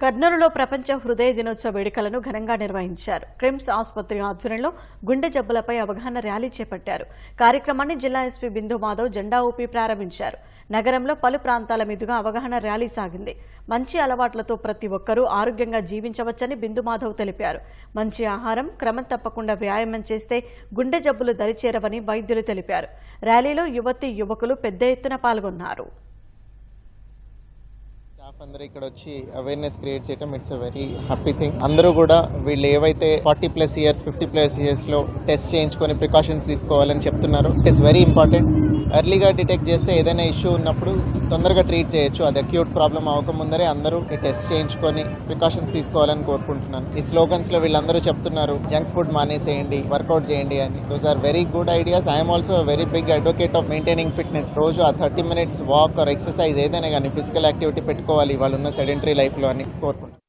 కర్నూలులో ప్రపంచ హృదయ దినోత్సవ వేడుకలను ఘనంగా నిర్వహించారు. క్రిమ్స్ ఆసుపత్రి ఆధ్వర్యంలో గుండె జబ్బులపై అవగాహన ర్యాలీ చేపట్టారు. కార్యక్రమాన్ని జిల్లా ఎస్పీ బిందు మాధవ్ జెండా ఊపి ప్రారంభించారు. నగరంలో పలు ప్రాంతాల మీదుగా అవగాహన ర్యాలీ సాగింది. మంచి అలవాట్లతో ప్రతి ఒక్కరూ ఆరోగ్యంగా జీవించవచ్చని బిందు మాధవ్ తెలిపారు. మంచి ఆహారం, క్రమం తప్పకుండా వ్యాయామం చేస్తే గుండె జబ్బులు దరిచేరవని వైద్యులు తెలిపారు. ర్యాలీలో యువతీ యువకులు పెద్ద ఎత్తున పాల్గొన్నారు. స్టాఫ్ అందరూ ఇక్కడ వచ్చి అవేర్నెస్ క్రియేట్ చేయడం it's a very happy thing. అందరూ కూడా వీళ్ళు ఏవైతే 40+ ఇయర్స్ 50+ ఇయర్స్ లో టెస్ట్ చేయించుకొని ప్రికాషన్స్ తీసుకోవాలని చెప్తున్నారు. It is very important. ఎర్లీగా డిటెక్ట్ చేస్తే ఏదైనా ఇష్యూ ఉన్నప్పుడు తొందరగా ట్రీట్ చేయొచ్చు. అది అక్యూట్ ప్రాబ్లం అవ్వకముందరే అందరూ టెస్ట్ చేయించుకొని ప్రికాషన్స్ తీసుకోవాలని కోరుకుంటున్నాను. ఈ స్లోగన్స్ లో వీళ్ళందరూ చెప్తున్నారు జంక్ ఫుడ్ మానేసేయండి, వర్కౌట్ చేయండి అని. Those are very good ideas. I'm also very big advocate of maintaining fitness. రోజు ఆ 30 minutes వాక్ ఆర్ ఎక్సర్సైజ్ ఏదైనా కానీ ఫిజికల్ యాక్టివిటీ పెట్టుకోవాలి వాళ్ళున్న సెడెంటరీ లైఫ్ లో అని కోరుకుంటున్నాను.